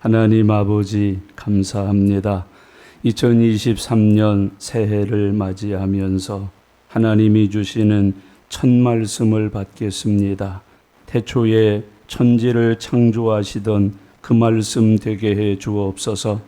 하나님 아버지 감사합니다. 2023년 새해를 맞이하면서 하나님이 주시는 첫 말씀을 받겠습니다. 태초에 천지를 창조하시던 그 말씀 되게 해 주옵소서.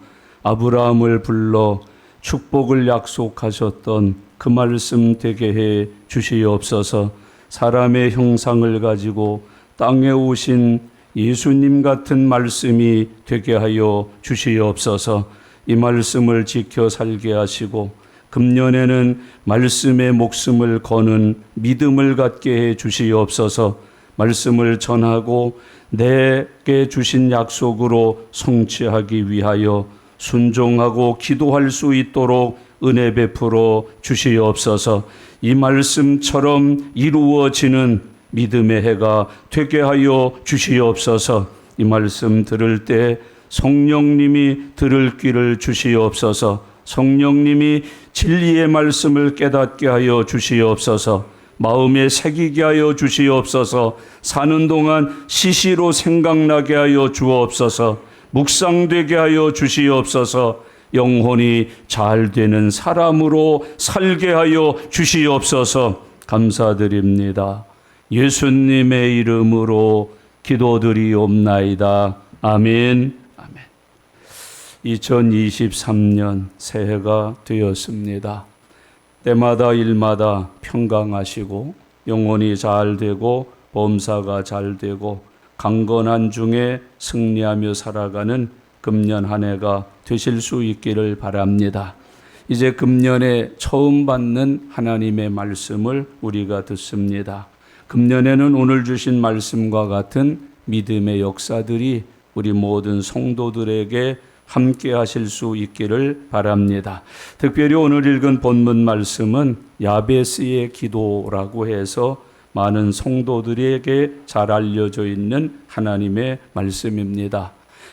아브라함을 불러 축복을 약속하셨던 그 말씀 되게 해 주시옵소서. 사람의 형상을 가지고 땅에 오신 예수님 같은 말씀이 되게 하여 주시옵소서. 이 말씀을 지켜 살게 하시고 금년에는 말씀에 목숨을 거는 믿음을 갖게 해 주시옵소서. 말씀을 전하고 내게 주신 약속으로 성취하기 위하여 순종하고 기도할 수 있도록 은혜 베풀어 주시옵소서. 이 말씀처럼 이루어지는 믿음의 해가 되게 하여 주시옵소서. 이 말씀 들을 때 성령님이 들을 귀를 주시옵소서. 성령님이 진리의 말씀을 깨닫게 하여 주시옵소서. 마음에 새기게 하여 주시옵소서. 사는 동안 시시로 생각나게 하여 주옵소서. 묵상되게 하여 주시옵소서. 영혼이 잘 되는 사람으로 살게 하여 주시옵소서. 감사드립니다. 예수님의 이름으로 기도드리옵나이다. 아멘. 아멘. 2023년 새해가 되었습니다. 때마다 일마다 평강하시고 영혼이 잘 되고 범사가 잘 되고 강건한 중에 승리하며 살아가는 금년 한 해가 되실 수 있기를 바랍니다. 이제 금년에 처음 받는 하나님의 말씀을 우리가 듣습니다. 금년에는 오늘 주신 말씀과 같은 믿음의 역사들이 우리 모든 성도들에게 함께 하실 수 있기를 바랍니다. 특별히 오늘 읽은 본문 말씀은 야베스의 기도라고 해서 많은 성도들에게 잘 알려져 있는 하나님의 말씀입니다.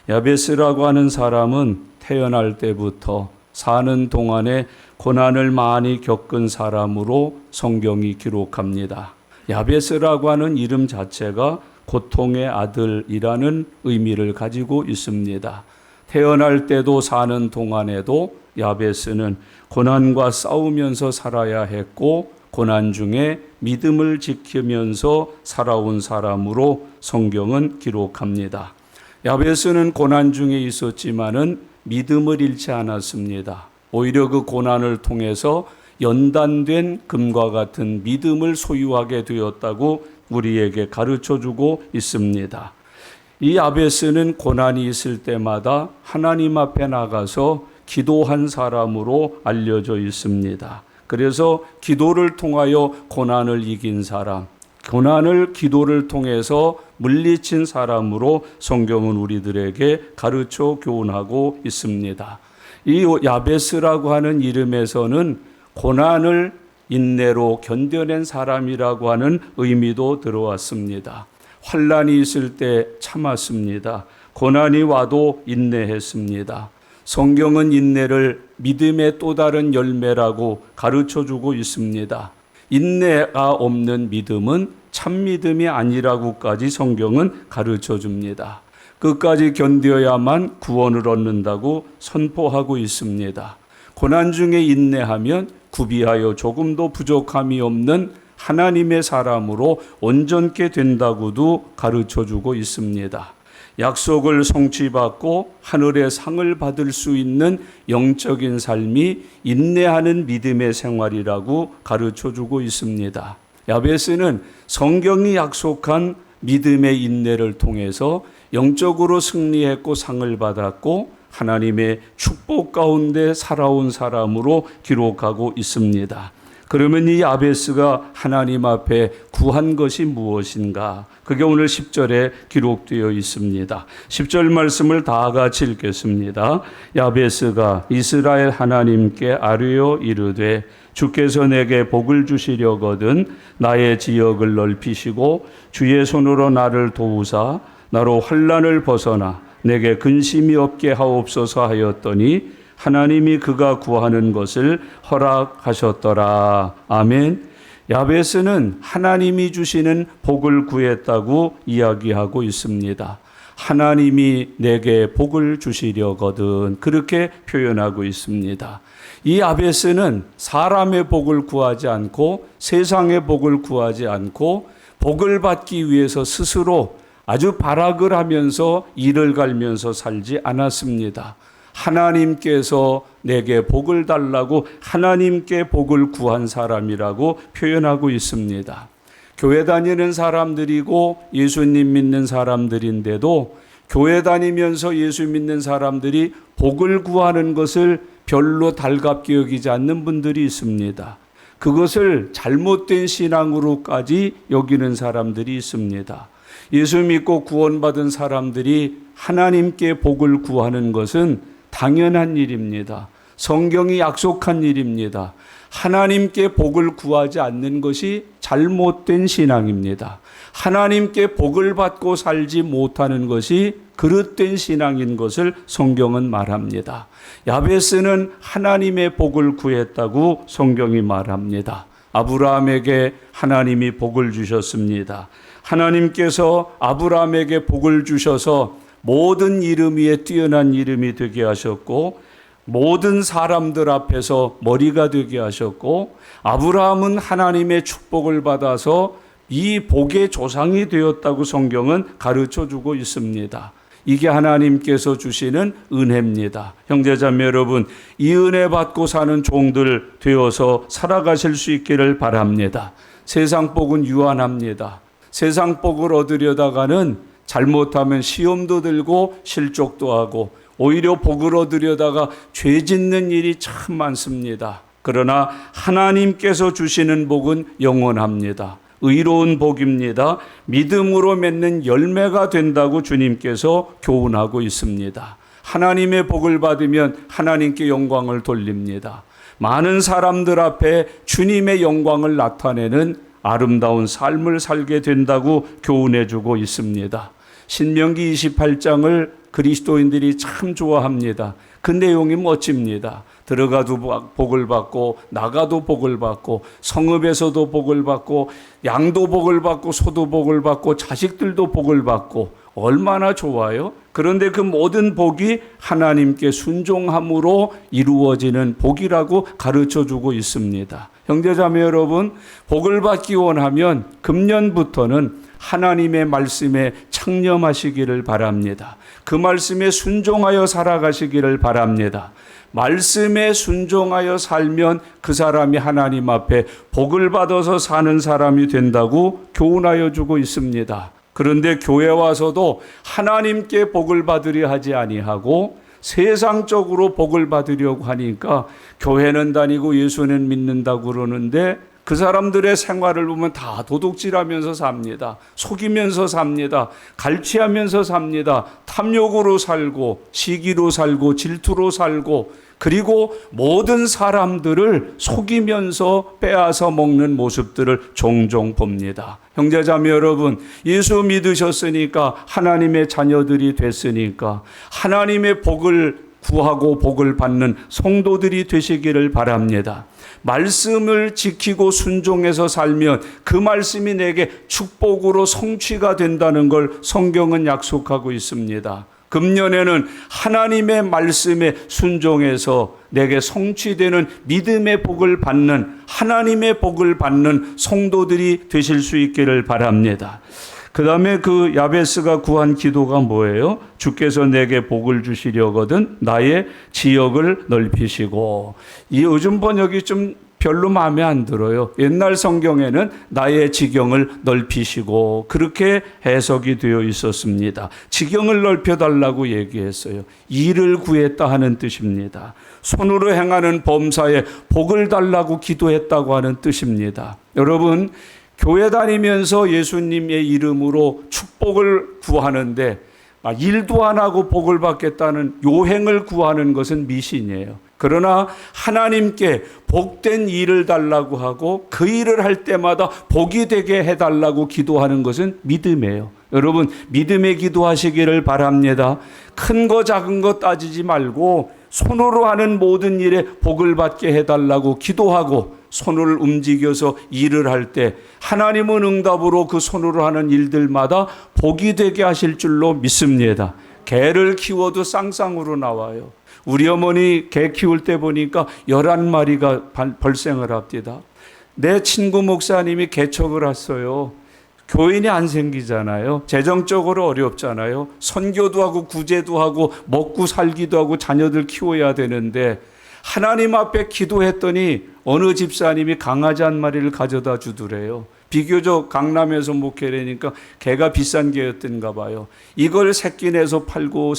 야베스라고 하는 사람은 태어날 때부터 사는 동안에 고난을 많이 겪은 사람으로 성경이 기록합니다. 야베스라고 하는 이름 자체가 고통의 아들이라는 의미를 가지고 있습니다. 태어날 때도 사는 동안에도 야베스는 고난과 싸우면서 살아야 했고 고난 중에 믿음을 지키면서 살아온 사람으로 성경은 기록합니다. 야베스는 고난 중에 있었지만은 믿음을 잃지 않았습니다. 오히려 그 고난을 통해서 연단된 금과 같은 믿음을 소유하게 되었다고 우리에게 가르쳐주고 있습니다. 이 야베스는 고난이 있을 때마다 하나님 앞에 나가서 기도한 사람으로 알려져 있습니다. 그래서 기도를 통하여 고난을 이긴 사람, 고난을 기도를 통해서 물리친 사람으로 성경은 우리들에게 가르쳐 교훈하고 있습니다. 이 야베스라고 하는 이름에서는 고난을 인내로 견뎌낸 사람이라고 하는 의미도 들어왔습니다. 환난이 있을 때 참았습니다. 고난이 와도 인내했습니다. 성경은 인내를 믿음의 또 다른 열매라고 가르쳐주고 있습니다. 인내가 없는 믿음은 참 믿음이 아니라고까지 성경은 가르쳐줍니다. 끝까지 견뎌야만 구원을 얻는다고 선포하고 있습니다. 고난 중에 인내하면 구비하여 조금도 부족함이 없는 하나님의 사람으로 온전케 된다고도 가르쳐주고 있습니다. 약속을 성취받고 하늘의 상을 받을 수 있는 영적인 삶이 인내하는 믿음의 생활이라고 가르쳐주고 있습니다. 야베스는 성경이 약속한 믿음의 인내를 통해서 영적으로 승리했고 상을 받았고 하나님의 축복 가운데 살아온 사람으로 기록하고 있습니다. 그러면 이 야베스가 하나님 앞에 구한 것이 무엇인가? 그게 오늘 10절에 기록되어 있습니다. 10절 말씀을 다 같이 읽겠습니다. 야베스가 이스라엘 하나님께 아뢰어 이르되 주께서 내게 복을 주시려거든 나의 지역을 넓히시고 주의 손으로 나를 도우사 나로 환난을 벗어나 내게 근심이 없게 하옵소서 하였더니 하나님이 그가 구하는 것을 허락하셨더라. 아멘. 야베스는 하나님이 주시는 복을 구했다고 이야기하고 있습니다. 하나님이 내게 복을 주시려거든 그렇게 표현하고 있습니다. 이 야베스는 사람의 복을 구하지 않고 세상의 복을 구하지 않고 복을 받기 위해서 스스로 아주 발악을 하면서 이를 갈면서 살지 않았습니다. 하나님께서 내게 복을 달라고 하나님께 복을 구한 사람이라고 표현하고 있습니다. 교회 다니는 사람들이고 예수님 믿는 사람들인데도 교회 다니면서 예수 믿는 사람들이 복을 구하는 것을 별로 달갑게 여기지 않는 분들이 있습니다. 그것을 잘못된 신앙으로까지 여기는 사람들이 있습니다. 예수 믿고 구원받은 사람들이 하나님께 복을 구하는 것은 당연한 일입니다. 성경이 약속한 일입니다. 하나님께 복을 구하지 않는 것이 잘못된 신앙입니다. 하나님께 복을 받고 살지 못하는 것이 그릇된 신앙인 것을 성경은 말합니다. 야베스는 하나님의 복을 구했다고 성경이 말합니다. 아브라함에게 하나님이 복을 주셨습니다. 하나님께서 아브라함에게 복을 주셔서 모든 이름 위에 뛰어난 이름이 되게 하셨고 모든 사람들 앞에서 머리가 되게 하셨고 아브라함은 하나님의 축복을 받아서 이 복의 조상이 되었다고 성경은 가르쳐주고 있습니다. 이게 하나님께서 주시는 은혜입니다. 형제자매 여러분, 이 은혜 받고 사는 종들 되어서 살아가실 수 있기를 바랍니다. 세상 복은 유한합니다. 세상 복을 얻으려다가는 잘못하면 시험도 들고 실족도 하고 오히려 복을 얻으려다가 죄 짓는 일이 참 많습니다. 그러나 하나님께서 주시는 복은 영원합니다. 의로운 복입니다. 믿음으로 맺는 열매가 된다고 주님께서 교훈하고 있습니다. 하나님의 복을 받으면 하나님께 영광을 돌립니다. 많은 사람들 앞에 주님의 영광을 나타내는 아름다운 삶을 살게 된다고 교훈해 주고 있습니다. 신명기 28장을 그리스도인들이 참 좋아합니다. 그 내용이 멋집니다. 들어가도 복을 받고 나가도 복을 받고 성읍에서도 복을 받고 양도 복을 받고 소도 복을 받고 자식들도 복을 받고 얼마나 좋아요? 그런데 그 모든 복이 하나님께 순종함으로 이루어지는 복이라고 가르쳐주고 있습니다. 형제자매 여러분, 복을 받기 원하면 금년부터는 하나님의 말씀에 창념하시기를 바랍니다. 그 말씀에 순종하여 살아가시기를 바랍니다. 말씀에 순종하여 살면 그 사람이 하나님 앞에 복을 받아서 사는 사람이 된다고 교훈하여 주고 있습니다. 그런데 교회 와서도 하나님께 복을 받으려 하지 아니하고 세상적으로 복을 받으려고 하니까 교회는 다니고 예수는 믿는다고 그러는데 그 사람들의 생활을 보면 다 도둑질하면서 삽니다. 속이면서 삽니다. 갈취하면서 삽니다. 탐욕으로 살고 시기로 살고 질투로 살고 그리고 모든 사람들을 속이면서 빼앗아 먹는 모습들을 종종 봅니다. 형제자매 여러분, 예수 믿으셨으니까 하나님의 자녀들이 됐으니까 하나님의 복을 구하고 복을 받는 성도들이 되시기를 바랍니다. 말씀을 지키고 순종해서 살면 그 말씀이 내게 축복으로 성취가 된다는 걸 성경은 약속하고 있습니다. 금년에는 하나님의 말씀에 순종해서 내게 성취되는 믿음의 복을 받는 하나님의 복을 받는 성도들이 되실 수 있기를 바랍니다. 그 다음에 그 야베스가 구한 기도가 뭐예요? 주께서 내게 복을 주시려거든 나의 지역을 넓히시고. 이 요즘 번역이 좀 별로 마음에 안 들어요. 옛날 성경에는 나의 지경을 넓히시고 그렇게 해석이 되어 있었습니다. 지경을 넓혀달라고 얘기했어요. 일을 구했다 하는 뜻입니다. 손으로 행하는 범사에 복을 달라고 기도했다고 하는 뜻입니다. 여러분, 교회 다니면서 예수님의 이름으로 축복을 구하는데 일도 안 하고 복을 받겠다는 요행을 구하는 것은 미신이에요. 그러나 하나님께 복된 일을 달라고 하고 그 일을 할 때마다 복이 되게 해달라고 기도하는 것은 믿음이에요. 여러분, 믿음의 기도하시기를 바랍니다. 큰 거 작은 거 따지지 말고 손으로 하는 모든 일에 복을 받게 해달라고 기도하고 손을 움직여서 일을 할 때 하나님은 응답으로 그 손으로 하는 일들마다 복이 되게 하실 줄로 믿습니다. 개를 키워도 쌍쌍으로 나와요. 우리 어머니 개 키울 때 보니까 11마리가 발생을 합니다. 내 친구 목사님이 개척을 했어요. 교인이 안 생기잖아요. 재정적으로 어렵잖아요. 선교도 하고 구제도 하고 먹고 살기도 하고 자녀들 키워야 되는데 하나님 앞에 기도했더니 어느 집사님이 강아지 한 마리를 가져다 주더래요. 비교적 강남에서 목회라니까 개가 비싼 개였던가 봐요. 이걸 새끼 내서 팔고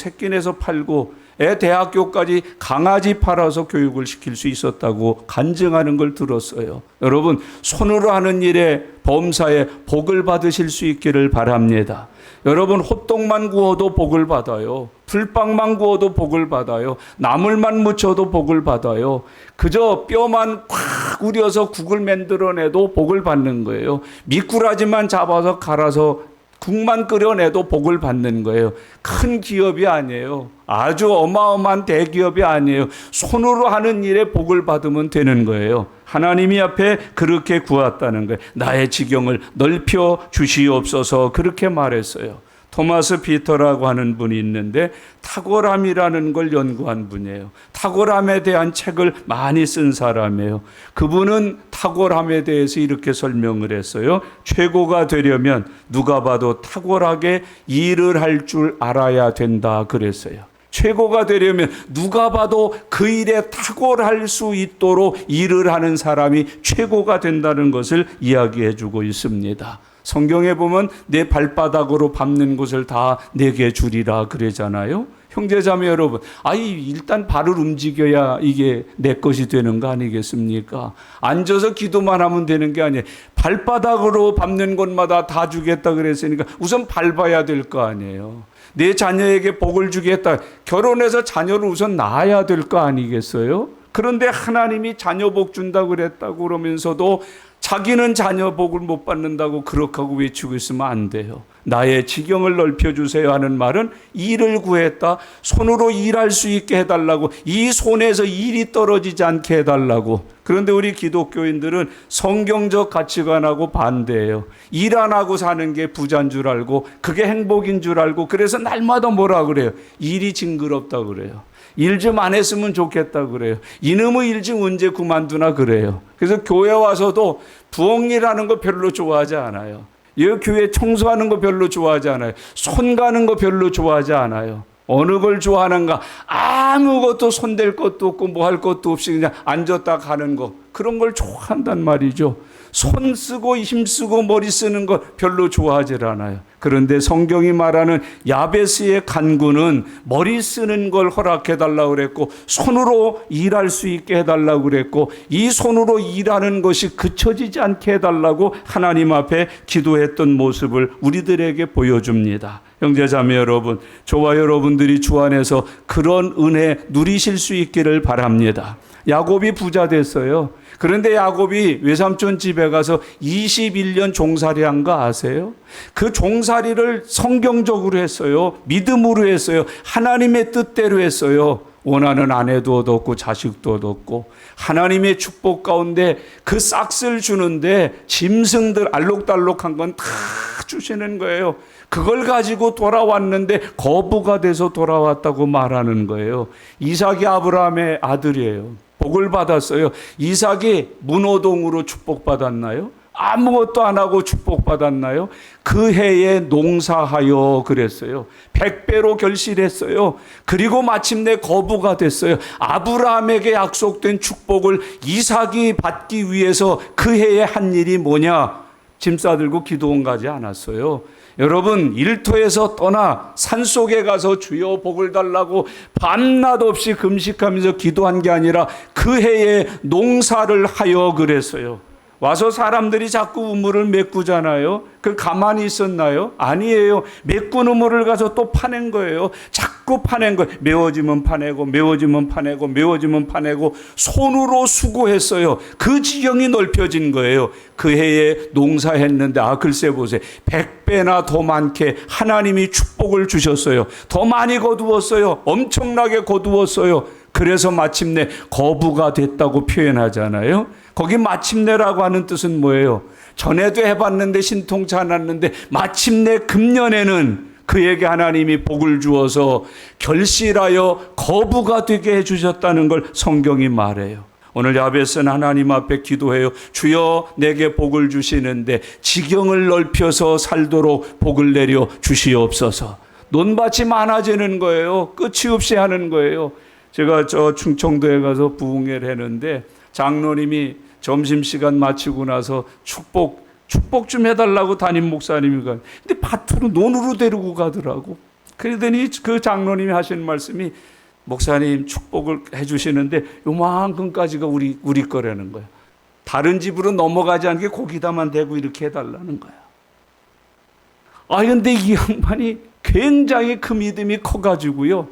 애 대학교까지 강아지 팔아서 교육을 시킬 수 있었다고 간증하는 걸 들었어요. 여러분, 손으로 하는 일에 범사에 복을 받으실 수 있기를 바랍니다. 여러분, 호떡만 구워도 복을 받아요. 풀빵만 구워도 복을 받아요. 나물만 무쳐도 복을 받아요. 그저 뼈만 콱 우려서 국을 만들어내도 복을 받는 거예요. 미꾸라지만 잡아서 갈아서 국만 끓여내도 복을 받는 거예요. 큰 기업이 아니에요. 아주 어마어마한 대기업이 아니에요. 손으로 하는 일에 복을 받으면 되는 거예요. 하나님이 앞에 그렇게 구했다는 거예요. 나의 지경을 넓혀 주시옵소서 그렇게 말했어요. 토마스 피터라고 하는 분이 있는데 탁월함이라는 걸 연구한 분이에요. 탁월함에 대한 책을 많이 쓴 사람이에요. 그분은 탁월함에 대해서 이렇게 설명을 했어요. 최고가 되려면 누가 봐도 탁월하게 일을 할 줄 알아야 된다 그랬어요. 최고가 되려면 누가 봐도 그 일에 탁월할 수 있도록 일을 하는 사람이 최고가 된다는 것을 이야기해 주고 있습니다. 성경에 보면 내 발바닥으로 밟는 곳을 다 내게 주리라 그러잖아요. 형제자매 여러분, 일단 발을 움직여야 이게 내 것이 되는 거 아니겠습니까? 앉아서 기도만 하면 되는 게 아니에요. 발바닥으로 밟는 곳마다 다 주겠다 그랬으니까 우선 밟아야 될 거 아니에요. 내 자녀에게 복을 주겠다. 결혼해서 자녀를 우선 낳아야 될 거 아니겠어요? 그런데 하나님이 자녀 복 준다고 그랬다고 그러면서도 자기는 자녀 복을 못 받는다고 그렇게 하고 외치고 있으면 안 돼요. 나의 지경을 넓혀주세요 하는 말은 일을 구했다. 손으로 일할 수 있게 해달라고. 이 손에서 일이 떨어지지 않게 해달라고. 그런데 우리 기독교인들은 성경적 가치관하고 반대예요. 일 안 하고 사는 게 부자인 줄 알고 그게 행복인 줄 알고 그래서 날마다 뭐라 그래요? 일이 징그럽다 그래요. 일 좀 안 했으면 좋겠다 그래요. 이놈의 일 좀 언제 그만두나 그래요. 그래서 교회 와서도 부엌일하는 거 별로 좋아하지 않아요. 이 교회 청소하는 거 별로 좋아하지 않아요. 손 가는 거 별로 좋아하지 않아요. 어느 걸 좋아하는가? 아무것도 손댈 것도 없고 뭐 할 것도 없이 그냥 앉았다 가는 거. 그런 걸 좋아한단 말이죠. 손 쓰고 힘 쓰고 머리 쓰는 거 별로 좋아하지 않아요. 그런데 성경이 말하는 야베스의 간구는 머리 쓰는 걸 허락해달라고 그랬고 손으로 일할 수 있게 해달라고 그랬고 이 손으로 일하는 것이 그쳐지지 않게 해달라고 하나님 앞에 기도했던 모습을 우리들에게 보여줍니다. 형제자매 여러분, 저와 여러분들이 주 안에서 그런 은혜 누리실 수 있기를 바랍니다. 야곱이 부자 됐어요. 그런데 야곱이 외삼촌 집에 가서 21년 종살이 한 거 아세요? 그 종살이를 성경적으로 했어요. 믿음으로 했어요. 하나님의 뜻대로 했어요. 원하는 아내도 얻었고 자식도 얻었고 하나님의 축복 가운데 그 싹을 주는데 짐승들 알록달록한 건 다 주시는 거예요. 그걸 가지고 돌아왔는데 거부가 돼서 돌아왔다고 말하는 거예요. 이삭이 아브라함의 아들이에요. 복을 받았어요. 이삭이 문호동으로 축복받았나요? 아무것도 안 하고 축복받았나요? 그 해에 농사하여 그랬어요. 100배로 결실했어요. 그리고 마침내 거부가 됐어요. 아브라함에게 약속된 축복을 이삭이 받기 위해서 그 해에 한 일이 뭐냐? 짐 싸들고 기도원 가지 않았어요. 여러분, 일터에서 떠나 산속에 가서 주여 복을 달라고 밤낮 없이 금식하면서 기도한 게 아니라 그 해에 농사를 하여 그랬어요. 와서 사람들이 자꾸 우물을 메꾸잖아요. 그 가만히 있었나요? 아니에요. 메꾼 우물을 가서 또 파낸 거예요. 자꾸 파낸 거예요. 메워지면 파내고 메워지면 파내고 메워지면 파내고 손으로 수고했어요. 그 지경이 넓혀진 거예요. 그 해에 농사했는데 글쎄 보세요. 100배나 더 많게 하나님이 축복을 주셨어요. 더 많이 거두었어요. 엄청나게 거두었어요. 그래서 마침내 거부가 됐다고 표현하잖아요. 거기 마침내라고 하는 뜻은 뭐예요? 전에도 해봤는데 신통치 않았는데 마침내 금년에는 그에게 하나님이 복을 주어서 결실하여 거부가 되게 해주셨다는 걸 성경이 말해요. 오늘 야베스는 하나님 앞에 기도해요. 주여 내게 복을 주시는데 지경을 넓혀서 살도록 복을 내려 주시옵소서. 논밭이 많아지는 거예요. 끝이 없이 하는 거예요. 제가 저 충청도에 가서 부흥회를 했는데 장로님이 점심시간 마치고 나서 축복 좀 해달라고 담임 목사님이 가. 근데 밭으로 논으로 데리고 가더라고. 그러더니 그 장로님이 하시는 말씀이 목사님 축복을 해주시는데 요만큼까지가 우리 거라는 거야. 다른 집으로 넘어가지 않게 거기다만 대고 이렇게 해달라는 거야. 근데 이 양반이 굉장히 그 믿음이 커가지고요.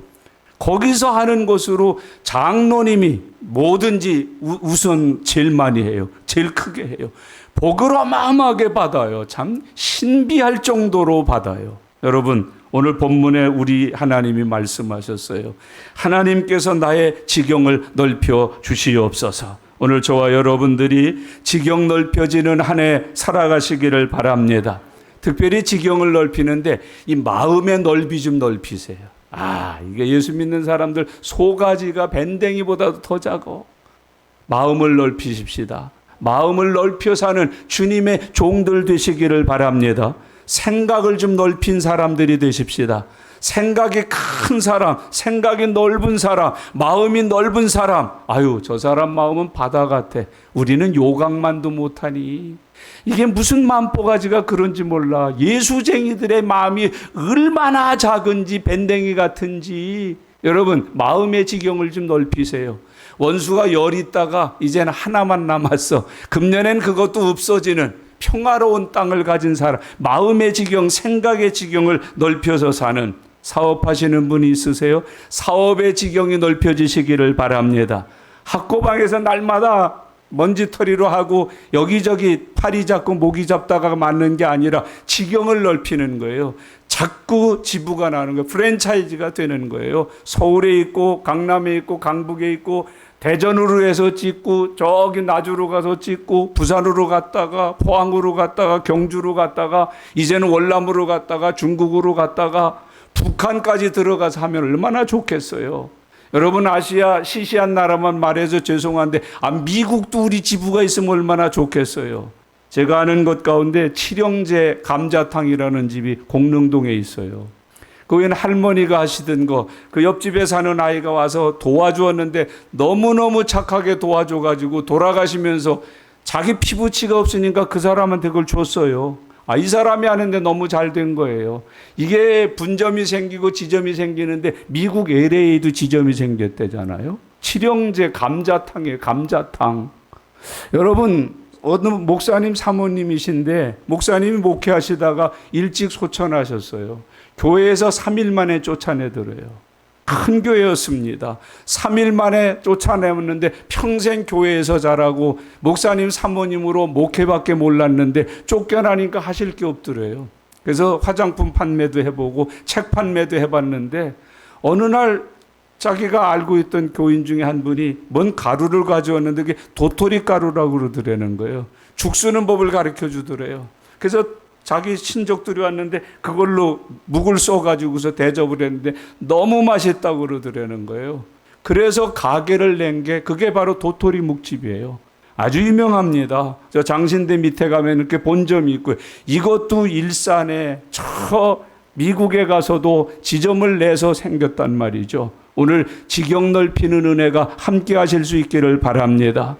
거기서 하는 것으로 장로님이 뭐든지 우선 제일 많이 해요. 제일 크게 해요. 복을 어마어마하게 받아요. 참 신비할 정도로 받아요. 여러분, 오늘 본문에 우리 하나님이 말씀하셨어요. 하나님께서 나의 지경을 넓혀 주시옵소서. 오늘 저와 여러분들이 지경 넓혀지는 한 해 살아가시기를 바랍니다. 특별히 지경을 넓히는데 이 마음의 넓이 좀 넓히세요. 이게 예수 믿는 사람들 소가지가 밴댕이보다도 더 작어. 마음을 넓히십시다. 마음을 넓혀 사는 주님의 종들 되시기를 바랍니다. 생각을 좀 넓힌 사람들이 되십시다. 생각이 큰 사람, 생각이 넓은 사람, 마음이 넓은 사람. 저 사람 마음은 바다 같아. 우리는 요강만도 못하니. 이게 무슨 만포가지가 그런지 몰라. 예수쟁이들의 마음이 얼마나 작은지 밴댕이 같은지. 여러분, 마음의 지경을 좀 넓히세요. 원수가 열 있다가 이제는 하나만 남았어. 금년엔 그것도 없어지는 평화로운 땅을 가진 사람, 마음의 지경, 생각의 지경을 넓혀서 사는 사업하시는 분이 있으세요? 사업의 지경이 넓혀지시기를 바랍니다. 학고방에서 날마다 먼지털이로 하고 여기저기 팔이 잡고 목이 잡다가 맞는 게 아니라 지경을 넓히는 거예요. 자꾸 지부가 나는 거예요. 프랜차이즈가 되는 거예요. 서울에 있고 강남에 있고 강북에 있고 대전으로 해서 찍고 저기 나주로 가서 찍고 부산으로 갔다가 포항으로 갔다가 경주로 갔다가 이제는 월남으로 갔다가 중국으로 갔다가 북한까지 들어가서 하면 얼마나 좋겠어요. 여러분, 아시아 시시한 나라만 말해서 죄송한데 미국도 우리 지부가 있으면 얼마나 좋겠어요. 제가 아는 것 가운데 칠영제 감자탕이라는 집이 공릉동에 있어요. 거기는 할머니가 하시던 거, 그 옆집에 사는 아이가 와서 도와주었는데 너무너무 착하게 도와줘가지고 돌아가시면서 자기 피부치가 없으니까 그 사람한테 그걸 줬어요. 이 사람이 하는데 너무 잘 된 거예요. 이게 분점이 생기고 지점이 생기는데 미국 LA도 지점이 생겼대잖아요. 칠영제 감자탕이에요. 감자탕. 여러분, 어느 목사님 사모님이신데 목사님이 목회하시다가 일찍 소천하셨어요. 교회에서 3일 만에 쫓아내더래요. 큰 교회였습니다. 3일 만에 쫓아내었는데 평생 교회에서 자라고 목사님 사모님으로 목회밖에 몰랐는데 쫓겨나니까 하실 게 없더래요. 그래서 화장품 판매도 해보고 책 판매도 해봤는데 어느 날 자기가 알고 있던 교인 중에 한 분이 뭔 가루를 가져왔는데 그게 도토리 가루라고 그러더라는 거예요. 죽 쓰는 법을 가르쳐 주더래요. 그래서 자기 친족들이 왔는데 그걸로 묵을 써가지고서 대접을 했는데 너무 맛있다고 그러더라는 거예요. 그래서 가게를 낸 게 그게 바로 도토리 묵집이에요. 아주 유명합니다. 저 장신대 밑에 가면 이렇게 본점이 있고요. 이것도 일산에 저 미국에 가서도 지점을 내서 생겼단 말이죠. 오늘 지경 넓히는 은혜가 함께 하실 수 있기를 바랍니다.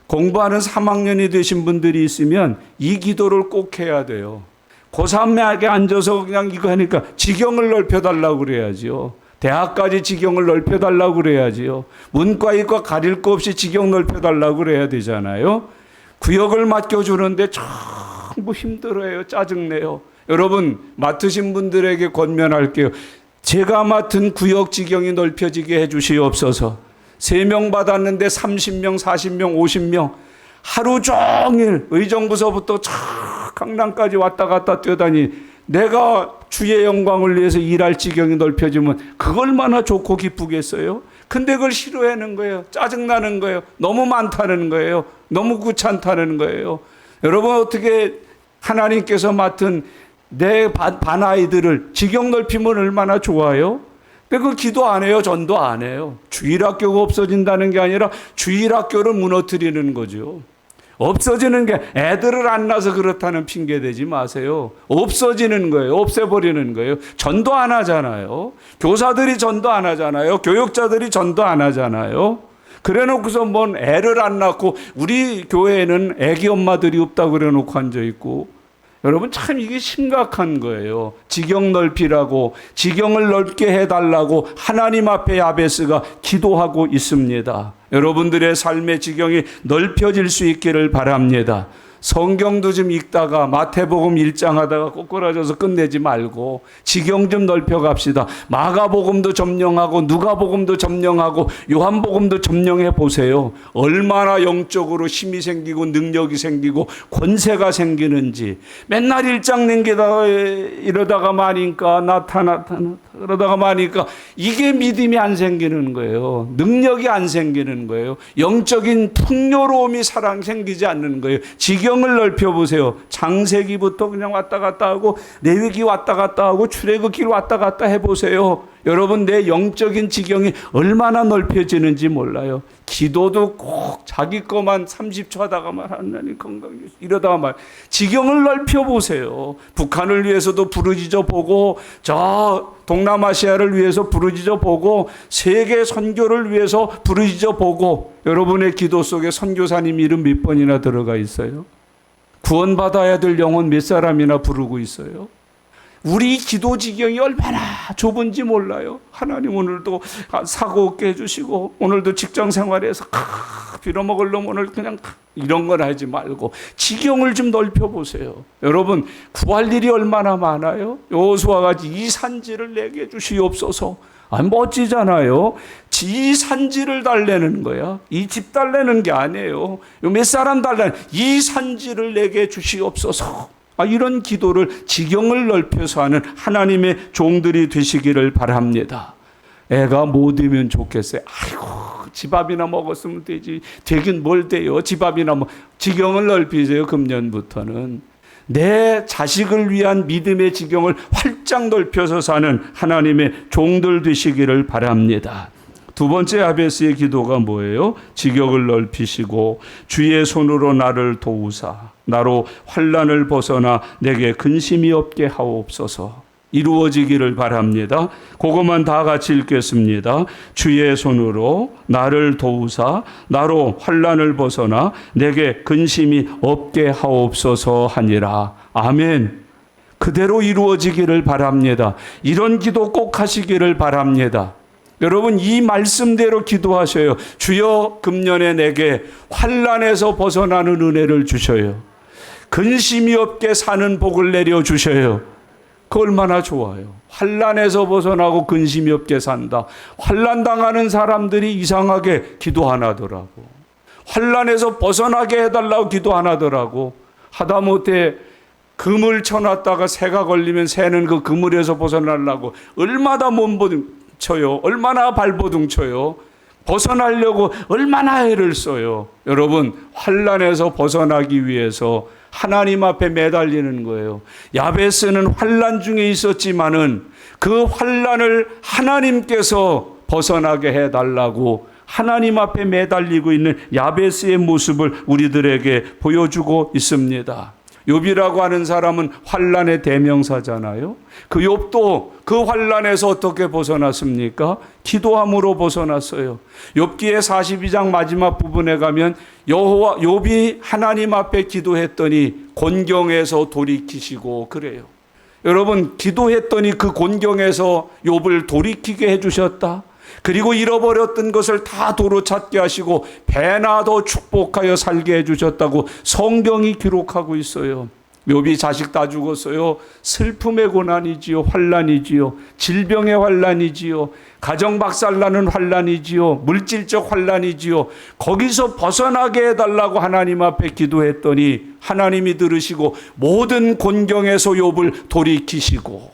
공부하는 3학년이 되신 분들이 있으면 이 기도를 꼭 해야 돼요. 고3에게 앉아서 그냥 이거 하니까 지경을 넓혀달라고 그래야지요. 대학까지 지경을 넓혀달라고 그래야지요. 문과 이과 가릴 거 없이 지경 넓혀달라고 그래야 되잖아요. 구역을 맡겨주는데 전부 힘들어요. 짜증내요. 여러분, 맡으신 분들에게 권면할게요. 제가 맡은 구역 지경이 넓혀지게 해주시옵소서. 3명 받았는데 30명, 40명, 50명 하루 종일 의정부서부터 강남까지 왔다 갔다 뛰어다니 내가 주의 영광을 위해서 일할 지경이 넓혀지면 그거 얼마나 좋고 기쁘겠어요? 근데 그걸 싫어하는 거예요. 짜증나는 거예요. 너무 많다는 거예요. 너무 귀찮다는 거예요. 여러분, 어떻게 하나님께서 맡은 내 반아이들을 지경 넓히면 얼마나 좋아요? 근데 그 기도 안 해요. 전도 안 해요. 주일학교가 없어진다는 게 아니라 주일학교를 무너뜨리는 거죠. 없어지는 게 애들을 안 낳아서 그렇다는 핑계 대지 마세요. 없어지는 거예요. 없애버리는 거예요. 전도 안 하잖아요. 교사들이 전도 안 하잖아요. 교육자들이 전도 안 하잖아요. 그래 놓고서 뭔 애를 안 낳고, 우리 교회에는 애기 엄마들이 없다고 그래 놓고 앉아있고, 여러분 참 이게 심각한 거예요. 지경 넓히라고, 지경을 넓게 해달라고 하나님 앞에 야베스가 기도하고 있습니다. 여러분들의 삶의 지경이 넓혀질 수 있기를 바랍니다. 성경도 좀 읽다가 마태복음 1장 하다가 꼬꾸라져서 끝내지 말고 지경 좀 넓혀갑시다. 마가복음도 점령하고 누가복음도 점령하고 요한복음도 점령해 보세요. 얼마나 영적으로 힘이 생기고 능력이 생기고 권세가 생기는지. 맨날 1장 넘기다가 이러다가 마니까 나타나 그러다가 마니까 이게 믿음이 안 생기는 거예요. 능력이 안 생기는 거예요. 영적인 풍요로움이 생기지 않는 거예요. 지경을 넓혀보세요. 창세기부터 그냥 왔다 갔다 하고 레위기 왔다 갔다 하고 출애굽기 왔다 갔다 해보세요. 여러분, 내 영적인 지경이 얼마나 넓혀지는지 몰라요. 기도도 꼭 자기 것만 30초 하다가만 하나님 건강 주시 이러다가 말 지경을 넓혀보세요. 북한을 위해서도 부르짖어 보고, 저 동남아시아를 위해서 부르짖어 보고, 세계 선교를 위해서 부르짖어 보고. 여러분의 기도 속에 선교사님 이름 몇 번이나 들어가 있어요? 구원받아야 될 영혼 몇 사람이나 부르고 있어요? 우리 기도 지경이 얼마나 좁은지 몰라요. 하나님 오늘도 사고 없게 해주시고, 오늘도 직장 생활에서 빌어먹을 놈 오늘 그냥 이런 건 하지 말고 지경을 좀 넓혀보세요. 여러분, 구할 일이 얼마나 많아요. 여호수아가 이 산지를 내게 주시옵소서. 멋지잖아요. 이 산지를 달래는 거야. 이 집 달래는 게 아니에요. 몇 사람 달래는 이 산지를 내게 주시옵소서. 이런 기도를 지경을 넓혀서 하는 하나님의 종들이 되시기를 바랍니다. 애가 뭐 되면 좋겠어요? 아이고, 집밥이나 먹었으면 되지. 되긴 뭘 돼요? 집밥이나 지경을 넓히세요. 금년부터는 내 자식을 위한 믿음의 지경을 활짝 넓혀서 사는 하나님의 종들 되시기를 바랍니다. 두 번째 야베스의 기도가 뭐예요? 지경을 넓히시고 주의 손으로 나를 도우사 나로 환난을 벗어나 내게 근심이 없게 하옵소서. 이루어지기를 바랍니다. 그것만 다 같이 읽겠습니다. 주의 손으로 나를 도우사 나로 환난을 벗어나 내게 근심이 없게 하옵소서 하니라. 아멘. 그대로 이루어지기를 바랍니다. 이런 기도 꼭 하시기를 바랍니다. 여러분, 이 말씀대로 기도하셔요. 주여, 금년에 내게 환난에서 벗어나는 은혜를 주셔요. 근심이 없게 사는 복을 내려주셔요. 그 얼마나 좋아요. 환난에서 벗어나고 근심이 없게 산다. 환난 당하는 사람들이 이상하게 기도 안 하더라고. 환난에서 벗어나게 해달라고 기도 안 하더라고. 하다못해 그물 쳐놨다가 새가 걸리면 새는 그 그물에서 벗어나려고 얼마나 몸부림 쳐요. 얼마나 발버둥 쳐요. 벗어나려고 얼마나 애를 써요. 여러분, 환난에서 벗어나기 위해서 하나님 앞에 매달리는 거예요. 야베스는 환난 중에 있었지만은 그 환난을 하나님께서 벗어나게 해달라고 하나님 앞에 매달리고 있는 야베스의 모습을 우리들에게 보여주고 있습니다. 욥이라고 하는 사람은 환난의 대명사잖아요. 그 욥도 그 환난에서 어떻게 벗어났습니까? 기도함으로 벗어났어요. 욥기의 42장 마지막 부분에 가면 욥이 하나님 앞에 기도했더니 곤경에서 돌이키시고 그래요. 여러분, 기도했더니 그 곤경에서 욥을 돌이키게 해주셨다. 그리고 잃어버렸던 것을 다 도로 찾게 하시고 배나 더 축복하여 살게 해주셨다고 성경이 기록하고 있어요. 욥이 자식 다 죽었어요. 슬픔의 고난이지요. 환난이지요. 질병의 환난이지요. 가정 박살나는 환난이지요. 물질적 환난이지요. 거기서 벗어나게 해달라고 하나님 앞에 기도했더니 하나님이 들으시고 모든 곤경에서 욥을 돌이키시고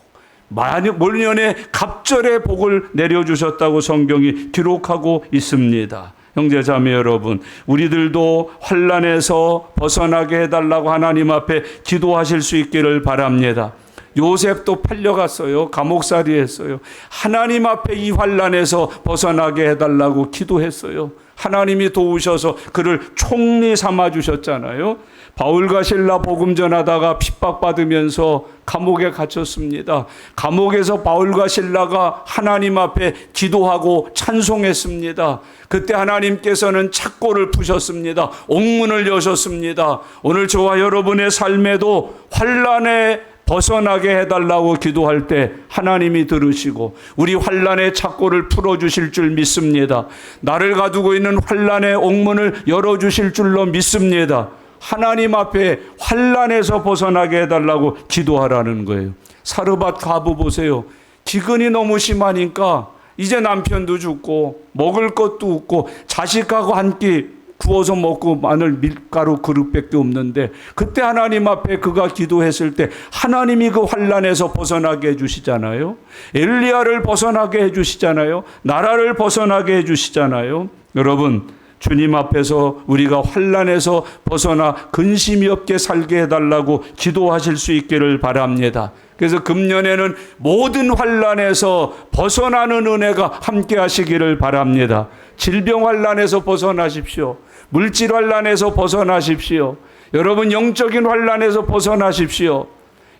말년에 갑절의 복을 내려주셨다고 성경이 기록하고 있습니다. 형제자매 여러분, 우리들도 환난에서 벗어나게 해달라고 하나님 앞에 기도하실 수 있기를 바랍니다. 요셉도 팔려갔어요. 감옥살이 했어요. 하나님 앞에 이 환난에서 벗어나게 해달라고 기도했어요. 하나님이 도우셔서 그를 총리 삼아 주셨잖아요. 바울과 실라 복음 전하다가 핍박받으면서 감옥에 갇혔습니다. 감옥에서 바울과 실라가 하나님 앞에 기도하고 찬송했습니다. 그때 하나님께서는 착고를 푸셨습니다. 옥문을 여셨습니다. 오늘 저와 여러분의 삶에도 환난에 벗어나게 해달라고 기도할 때 하나님이 들으시고 우리 환난의 착고를 풀어주실 줄 믿습니다. 나를 가두고 있는 환난의 옥문을 열어주실 줄로 믿습니다. 하나님 앞에 환난에서 벗어나게 해달라고 기도하라는 거예요. 사르밧 과부 보세요. 기근이 너무 심하니까 이제 남편도 죽고 먹을 것도 없고 자식하고 한 끼 구워서 먹고 마늘 밀가루 그릇밖에 없는데 그때 하나님 앞에 그가 기도했을 때 하나님이 그 환난에서 벗어나게 해주시잖아요. 엘리야를 벗어나게 해주시잖아요. 나라를 벗어나게 해주시잖아요. 여러분, 주님 앞에서 우리가 환난에서 벗어나 근심이 없게 살게 해달라고 기도하실 수 있기를 바랍니다. 그래서 금년에는 모든 환난에서 벗어나는 은혜가 함께 하시기를 바랍니다. 질병 환난에서 벗어나십시오. 물질 환난에서 벗어나십시오. 여러분, 영적인 환난에서 벗어나십시오.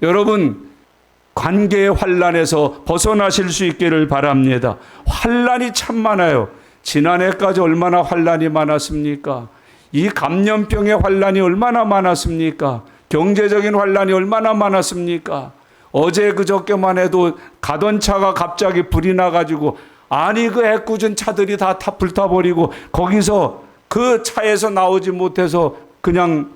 여러분, 관계의 환난에서 벗어나실 수 있기를 바랍니다. 환난이 참 많아요. 지난해까지 얼마나 환난이 많았습니까? 이 감염병의 환난이 얼마나 많았습니까? 경제적인 환난이 얼마나 많았습니까? 어제 그저께만 해도 가던 차가 갑자기 불이 나가지고 아니 그 애꿎은 차들이 다 불타버리고 거기서 그 차에서 나오지 못해서 그냥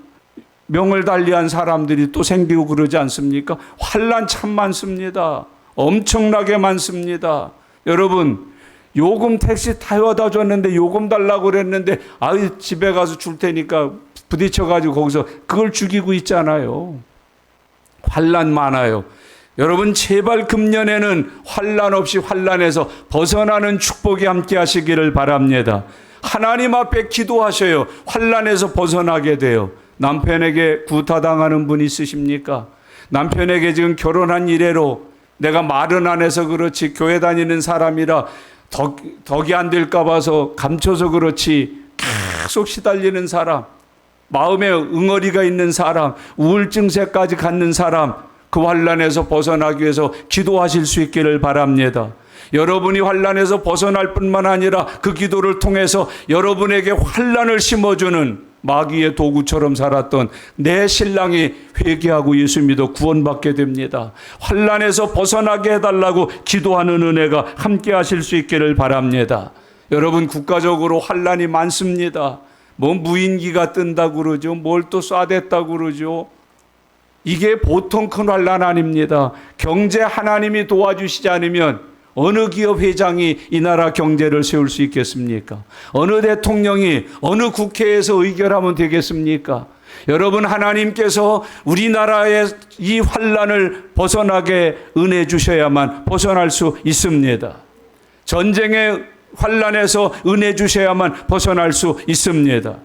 명을 달리한 사람들이 또 생기고 그러지 않습니까? 환난 참 많습니다. 엄청나게 많습니다. 여러분, 요금 택시 타여다 줬는데 요금 달라고 그랬는데 아유 집에 가서 줄 테니까 부딪혀가지고 거기서 그걸 죽이고 있잖아요. 환난 많아요. 여러분, 제발 금년에는 환난 없이 환난에서 벗어나는 축복이 함께 하시기를 바랍니다. 하나님 앞에 기도하셔요. 환난에서 벗어나게 돼요. 남편에게 구타당하는 분 있으십니까? 남편에게 지금 결혼한 이래로 내가 말은 안 해서 그렇지 교회 다니는 사람이라 덕이 안 될까 봐서 감춰서 그렇지 계속 시달리는 사람, 마음에 응어리가 있는 사람, 우울증세까지 갖는 사람, 그 환난에서 벗어나기 위해서 기도하실 수 있기를 바랍니다. 여러분이 환난에서 벗어날 뿐만 아니라 그 기도를 통해서 여러분에게 환난을 심어주는 마귀의 도구처럼 살았던 내 신랑이 회개하고 예수 믿어 구원받게 됩니다. 환난에서 벗어나게 해달라고 기도하는 은혜가 함께 하실 수 있기를 바랍니다. 여러분, 국가적으로 환난이 많습니다. 뭐 무인기가 뜬다고 그러죠. 뭘 또 쏴댔다고 그러죠. 이게 보통 큰 환난 아닙니다. 경제 하나님이 도와주시지 않으면 어느 기업 회장이 이 나라 경제를 세울 수 있겠습니까? 어느 대통령이 어느 국회에서 의결하면 되겠습니까? 여러분, 하나님께서 우리나라의 이 환난을 벗어나게 은혜 주셔야만 벗어날 수 있습니다. 전쟁의 환난에서 은혜 주셔야만 벗어날 수 있습니다.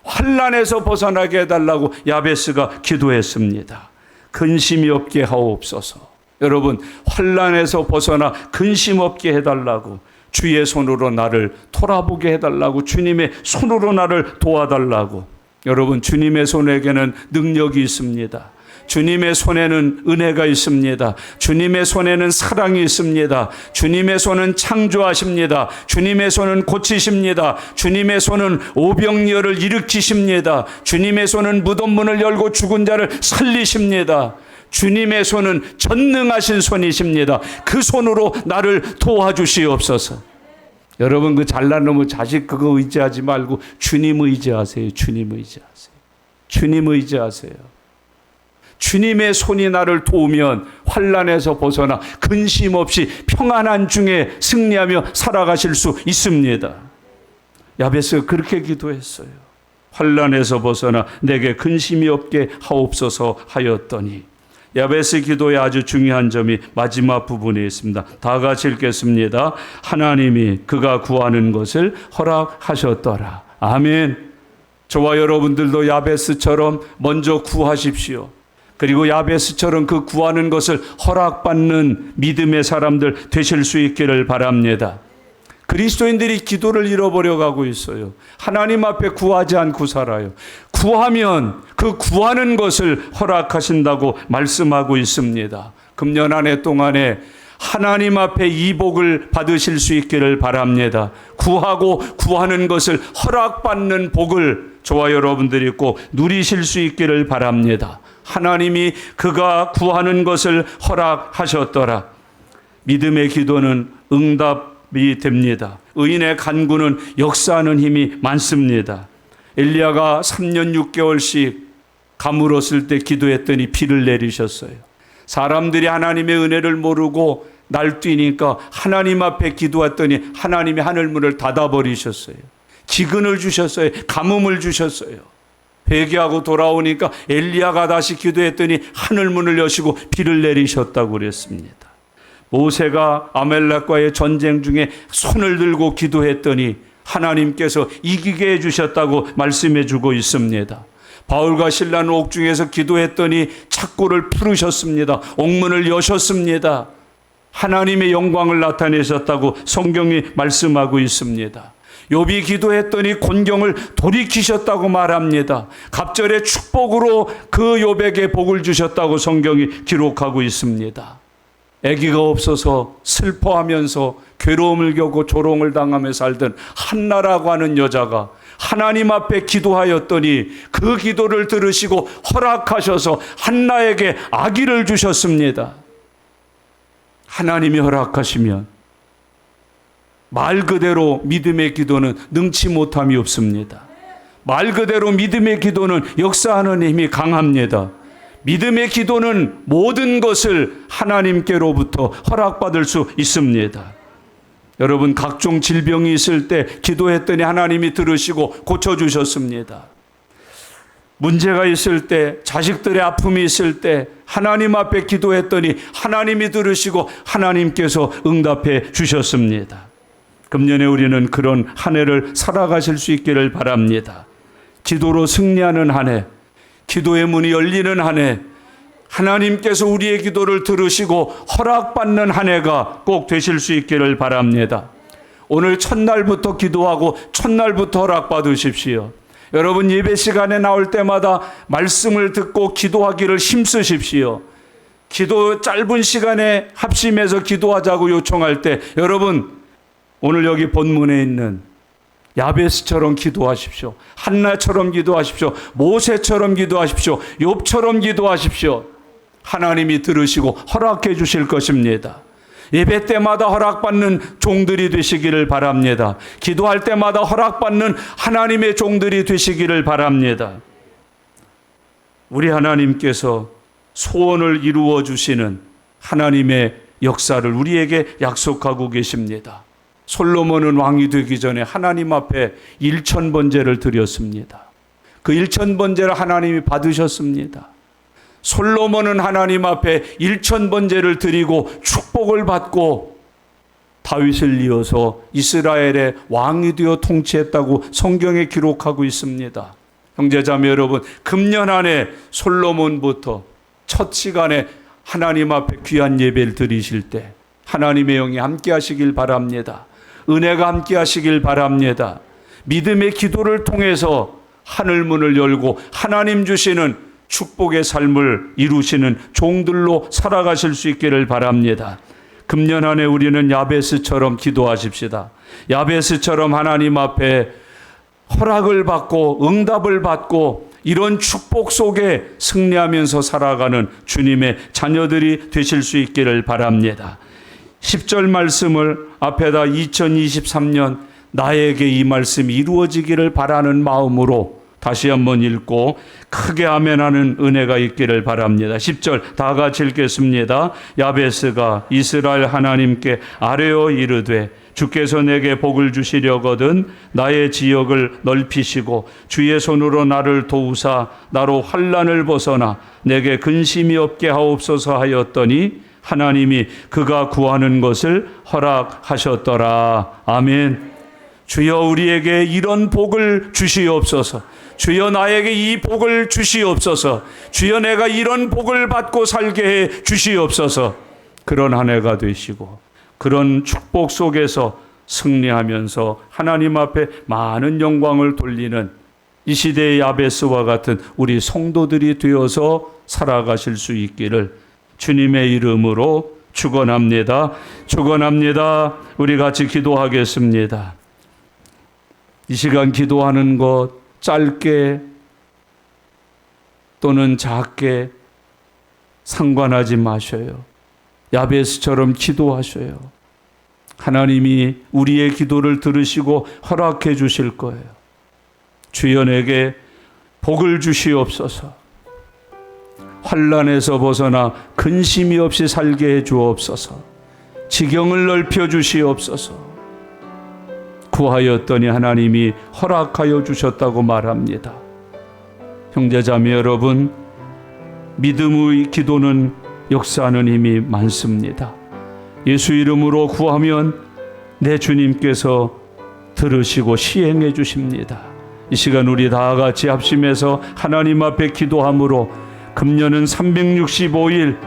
환난에서 벗어나게 해달라고 야베스가 기도했습니다. 근심이 없게 하옵소서. 여러분, 환난에서 벗어나 근심 없게 해달라고, 주의 손으로 나를 돌아보게 해달라고, 주님의 손으로 나를 도와달라고. 여러분, 주님의 손에게는 능력이 있습니다. 주님의 손에는 은혜가 있습니다. 주님의 손에는 사랑이 있습니다. 주님의 손은 창조하십니다. 주님의 손은 고치십니다. 주님의 손은 오병이어를 일으키십니다. 주님의 손은 무덤 문을 열고 죽은 자를 살리십니다. 주님의 손은 전능하신 손이십니다. 그 손으로 나를 도와주시옵소서. 여러분, 그 잘난 놈의 자식 그거 의지하지 말고 주님 의지하세요. 주님 의지하세요. 주님 의지하세요. 주님의 손이 나를 도우면 환난에서 벗어나 근심 없이 평안한 중에 승리하며 살아가실 수 있습니다. 야베스가 그렇게 기도했어요. 환난에서 벗어나 내게 근심이 없게 하옵소서 하였더니, 야베스 기도의 아주 중요한 점이 마지막 부분에 있습니다. 다 같이 읽겠습니다. 하나님이 그가 구하는 것을 허락하셨더라. 아멘. 저와 여러분들도 야베스처럼 먼저 구하십시오. 그리고 야베스처럼 그 구하는 것을 허락받는 믿음의 사람들 되실 수 있기를 바랍니다. 그리스도인들이 기도를 잃어버려 가고 있어요. 하나님 앞에 구하지 않고 살아요. 구하면 그 구하는 것을 허락하신다고 말씀하고 있습니다. 금년 한 해 동안에 하나님 앞에 이 복을 받으실 수 있기를 바랍니다. 구하고 구하는 것을 허락받는 복을 저와 여러분들이 꼭 누리실 수 있기를 바랍니다. 하나님이 그가 구하는 것을 허락하셨더라. 믿음의 기도는 응답이 됩니다. 의인의 간구는 역사하는 힘이 많습니다. 엘리야가 3년 6개월씩 가물었을 때 기도했더니 비를 내리셨어요. 사람들이 하나님의 은혜를 모르고 날뛰니까 하나님 앞에 기도했더니 하나님이 하늘문을 닫아버리셨어요. 기근을 주셨어요. 가뭄을 주셨어요. 회개하고 돌아오니까 엘리야가 다시 기도했더니 하늘문을 여시고 비를 내리셨다고 그랬습니다. 모세가 아멜렉과의 전쟁 중에 손을 들고 기도했더니 하나님께서 이기게 해주셨다고 말씀해 주고 있습니다. 바울과 실라는 옥중에서 기도했더니 착고를 풀으셨습니다. 옥문을 여셨습니다. 하나님의 영광을 나타내셨다고 성경이 말씀하고 있습니다. 욥이 기도했더니 곤경을 돌이키셨다고 말합니다. 갑절의 축복으로 그 욥에게 복을 주셨다고 성경이 기록하고 있습니다. 아기가 없어서 슬퍼하면서 괴로움을 겪고 조롱을 당하며 살던 한나라고 하는 여자가 하나님 앞에 기도하였더니 그 기도를 들으시고 허락하셔서 한나에게 아기를 주셨습니다. 하나님이 허락하시면 말 그대로 믿음의 기도는 능치 못함이 없습니다. 말 그대로 믿음의 기도는 역사하는 힘이 강합니다. 믿음의 기도는 모든 것을 하나님께로부터 허락받을 수 있습니다. 여러분, 각종 질병이 있을 때 기도했더니 하나님이 들으시고 고쳐주셨습니다. 문제가 있을 때, 자식들의 아픔이 있을 때 하나님 앞에 기도했더니 하나님이 들으시고 하나님께서 응답해 주셨습니다. 금년에 우리는 그런 한 해를 살아가실 수 있기를 바랍니다. 기도로 승리하는 한 해, 기도의 문이 열리는 한 해, 하나님께서 우리의 기도를 들으시고 허락받는 한 해가 꼭 되실 수 있기를 바랍니다. 오늘 첫날부터 기도하고 첫날부터 허락받으십시오. 여러분, 예배 시간에 나올 때마다 말씀을 듣고 기도하기를 힘쓰십시오. 기도 짧은 시간에 합심해서 기도하자고 요청할 때 여러분, 오늘 여기 본문에 있는 야베스처럼 기도하십시오. 한나처럼 기도하십시오. 모세처럼 기도하십시오. 욥처럼 기도하십시오. 하나님이 들으시고 허락해 주실 것입니다. 예배 때마다 허락받는 종들이 되시기를 바랍니다. 기도할 때마다 허락받는 하나님의 종들이 되시기를 바랍니다. 우리 하나님께서 소원을 이루어 주시는 하나님의 역사를 우리에게 약속하고 계십니다. 솔로몬은 왕이 되기 전에 하나님 앞에 1000번제를 드렸습니다. 그 1000번제를 하나님이 받으셨습니다. 솔로몬은 하나님 앞에 1000번제를 드리고 축복을 받고 다윗을 이어서 이스라엘의 왕이 되어 통치했다고 성경에 기록하고 있습니다. 형제자매 여러분, 금년 안에 솔로몬부터 첫 시간에 하나님 앞에 귀한 예배를 드리실 때 하나님의 영이 함께 하시길 바랍니다. 은혜가 함께 하시길 바랍니다. 믿음의 기도를 통해서 하늘문을 열고 하나님 주시는 축복의 삶을 이루시는 종들로 살아가실 수 있기를 바랍니다. 금년 안에 우리는 야베스처럼 기도하십시다. 야베스처럼 하나님 앞에 허락을 받고 응답을 받고 이런 축복 속에 승리하면서 살아가는 주님의 자녀들이 되실 수 있기를 바랍니다. 10절 말씀을 앞에다 2023년 나에게 이 말씀이 이루어지기를 바라는 마음으로 다시 한번 읽고 크게 아멘하는 은혜가 있기를 바랍니다. 10절 다 같이 읽겠습니다. 야베스가 이스라엘 하나님께 아뢰어 이르되 주께서 내게 복을 주시려거든 나의 지역을 넓히시고 주의 손으로 나를 도우사 나로 환난을 벗어나 내게 근심이 없게 하옵소서 하였더니 하나님이 그가 구하는 것을 허락하셨더라. 아멘. 주여 우리에게 이런 복을 주시옵소서. 주여 나에게 이 복을 주시옵소서. 주여 내가 이런 복을 받고 살게 해 주시옵소서. 그런 한 해가 되시고 그런 축복 속에서 승리하면서 하나님 앞에 많은 영광을 돌리는 이 시대의 야베스와 같은 우리 성도들이 되어서 살아가실 수 있기를 주님의 이름으로 축원합니다. 축원합니다. 우리 같이 기도하겠습니다. 이 시간 기도하는 것 짧게 또는 작게 상관하지 마셔요. 야베스처럼 기도하셔요. 하나님이 우리의 기도를 들으시고 허락해 주실 거예요. 주여 내게 복을 주시옵소서. 환난에서 벗어나 근심이 없이 살게 해 주옵소서. 지경을 넓혀 주시옵소서. 구하였더니 하나님이 허락하여 주셨다고 말합니다. 형제자매 여러분, 믿음의 기도는 역사하는 힘이 많습니다. 예수 이름으로 구하면 내 주님께서 들으시고 시행해 주십니다. 이 시간 우리 다 같이 합심해서 하나님 앞에 기도함으로 금년은 365일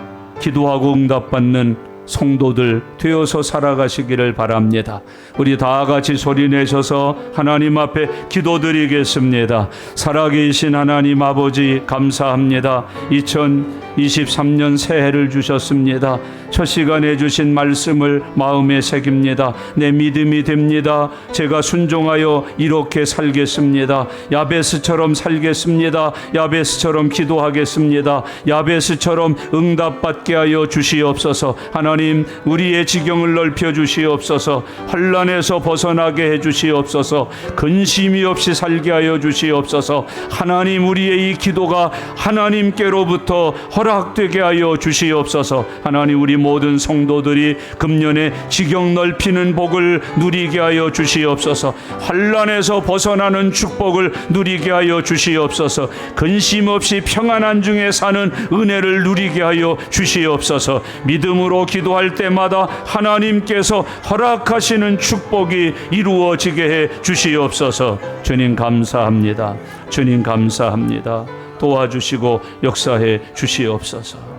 기도하고 응답받는 성도들 되어서 살아가시기를 바랍니다. 우리 다 같이 소리내셔서 하나님 앞에 기도드리겠습니다. 살아계신 하나님 아버지 감사합니다. 2023년 새해를 주셨습니다. 첫 시간에 주신 말씀을 마음에 새깁니다. 내 믿음이 됩니다. 제가 순종하여 이렇게 살겠습니다. 야베스처럼 살겠습니다. 야베스처럼 기도하겠습니다. 야베스처럼 응답받게 하여 주시옵소서. 하나님 우리의 지경을 넓혀 주시옵소서. 환난에서 벗어나게 해 주시옵소서. 근심이 없이 살게 하여 주시옵소서. 하나님 우리의 이 기도가 하나님께로부터 허락되게 하여 주시옵소서. 하나님 우리 모든 성도들이 금년에 지경 넓히는 복을 누리게 하여 주시옵소서. 환난에서 벗어나는 축복을 누리게 하여 주시옵소서. 근심 없이 평안한 중에 사는 은혜를 누리게 하여 주시옵소서. 믿음으로 기도할 때마다 하나님께서 허락하시는 축복이 이루어지게 해 주시옵소서. 주님 감사합니다. 주님 감사합니다. 도와주시고 역사해 주시옵소서.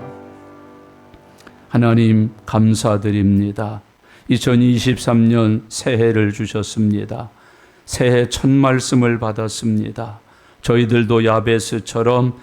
하나님 감사드립니다. 2023년 새해를 주셨습니다. 새해 첫 말씀을 받았습니다. 저희들도 야베스처럼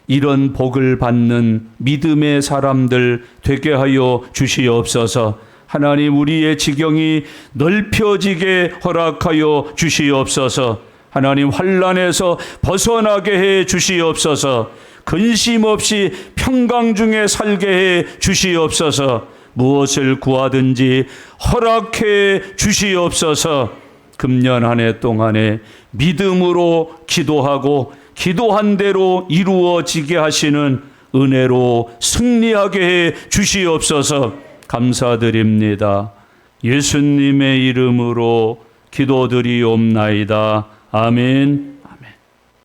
이런 복을 받는 믿음의 사람들 되게 하여 주시옵소서. 하나님 우리의 지경이 넓혀지게 허락하여 주시옵소서. 하나님 환난에서 벗어나게 해 주시옵소서. 근심 없이 평강 중에 살게 해 주시옵소서. 무엇을 구하든지 허락해 주시옵소서. 금년 한 해 동안에 믿음으로 기도하고 기도한 대로 이루어지게 하시는 은혜로 승리하게 해 주시옵소서. 감사드립니다. 예수님의 이름으로 기도드리옵나이다. 아멘.